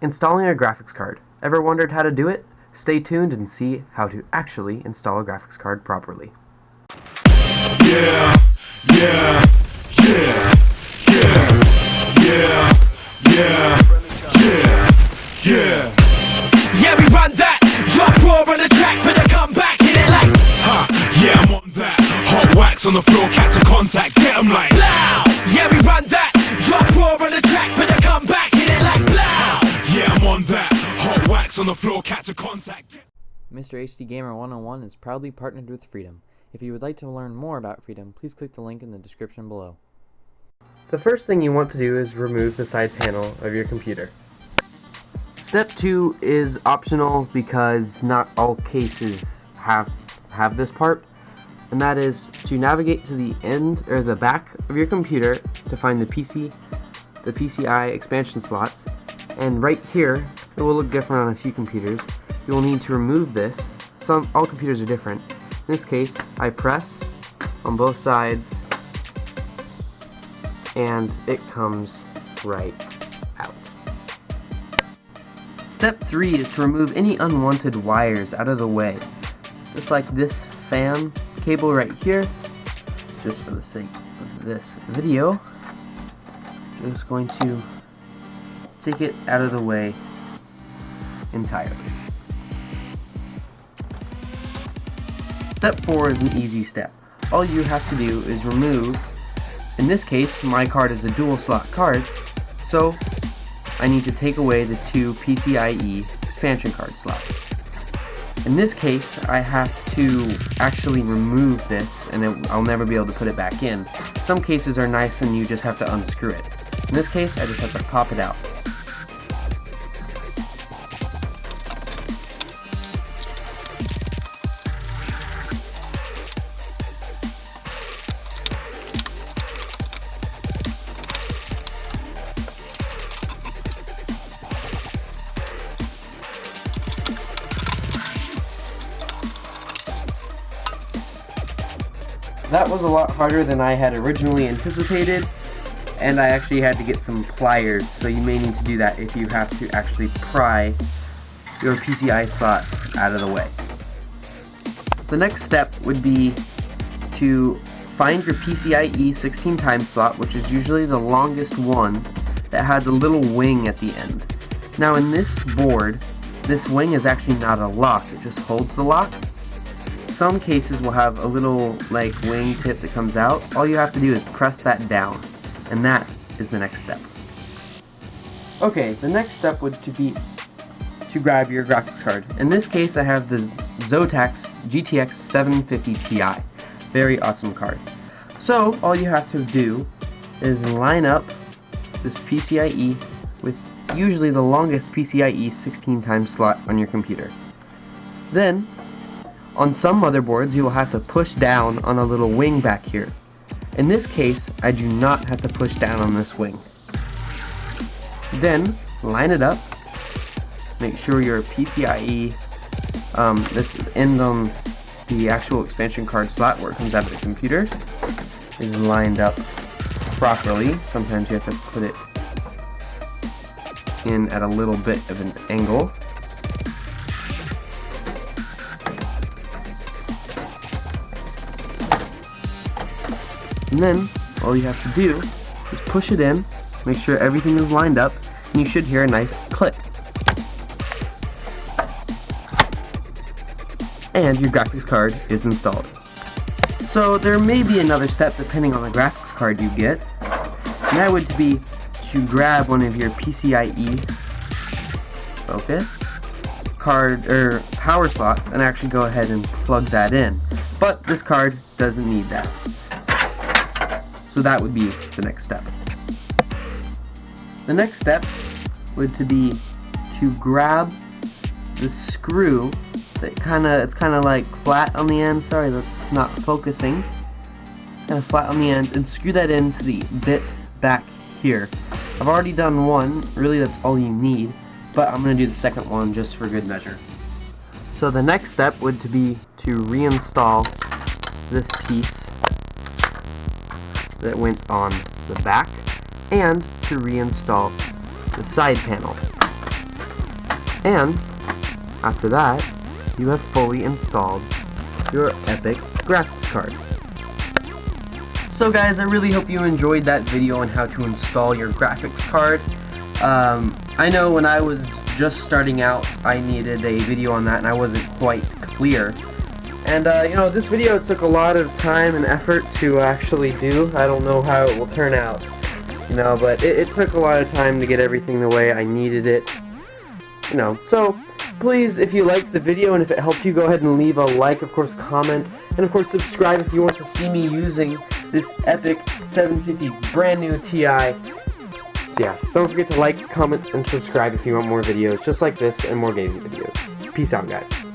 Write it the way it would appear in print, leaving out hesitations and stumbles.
Installing a graphics card. Ever wondered how to do it? Stay tuned and see how to actually install a graphics card properly. Yeah, yeah, yeah, yeah, yeah, yeah, yeah, yeah. Yeah, we run that. Drop raw on the track for the comeback. Hit it like, ha, yeah, I'm on that. Hot wax on the floor, catch a contact, get 'em like, blow. Yeah, we run that. Drop raw on the track for the comeback. Hit it like, blow. Yeah, I'm on that. Hot wax on the floor, catch a contact. Mr. HD Gamer 101 is proudly partnered with Freedom. If you would like to learn more about Freedom, please click the link in the description below. The first thing you want to do is remove the side panel of your computer. Step 2 is optional because not all cases have this part, and that is to navigate to the end or the back of your computer to find the PCI expansion slots, and right here, it will look different on a few computers. You will need to remove this. All computers are different. In this case, I press on both sides and it comes right out. Step 3 is to remove any unwanted wires out of the way. Just like this fan cable right here. Just for the sake of this video, I'm just going to take it out of the way entirely. Step 4 is an easy step. All you have to do is remove, in this case my card is a dual slot card, so I need to take away the 2 PCIe expansion card slots. In this case I have to actually remove this and I'll never be able to put it back in. Some cases are nice and you just have to unscrew it. In this case I just have to pop it out. That was a lot harder than I had originally anticipated, and I actually had to get some pliers, so you may need to do that if you have to actually pry your PCI slot out of the way. The next step would be to find your PCIe 16 times slot, which is usually the longest one that has a little wing at the end. Now in this board, this wing is actually not a lock, it just holds the lock. Some cases will have a little like wing tip that comes out. All you have to do is press that down, and that is the next step. Okay, the next step would be to grab your graphics card. In this case I have the Zotac GTX 750 Ti. Very awesome card. So all you have to do is line up this PCIe with usually the longest PCIe 16 times slot on your computer. Then on some motherboards, you will have to push down on a little wing back here. In this case, I do not have to push down on this wing. Then, line it up. Make sure your PCIe, this end on the actual expansion card slot where it comes out of the computer, is lined up properly. Sometimes you have to put it in at a little bit of an angle. And then, all you have to do is push it in, make sure everything is lined up, and you should hear a nice click. And your graphics card is installed. So there may be another step depending on the graphics card you get, and that would be to grab one of your PCIe card or power slots and actually go ahead and plug that in. But this card doesn't need that. So that would be the next step. The next step would be to grab the screw that it's kind of like flat on the end. Sorry, that's not focusing. Kind of flat on the end, and screw that into the bit back here. I've already done one. Really, that's all you need. But I'm going to do the second one just for good measure. So the next step would be to reinstall this piece that went on the back, and to reinstall the side panel. And after that, you have fully installed your Epic graphics card. So guys, I really hope you enjoyed that video on how to install your graphics card. I know when I was just starting out, I needed a video on that and I wasn't quite clear. And this video took a lot of time and effort to actually do. I don't know how it will turn out, but it took a lot of time to get everything the way I needed it. So please, if you liked the video and if it helped you, go ahead and leave a like, of course, comment, and of course subscribe if you want to see me using this Epic 750 brand new Ti. So yeah, don't forget to like, comment, and subscribe if you want more videos just like this and more gaming videos. Peace out, guys.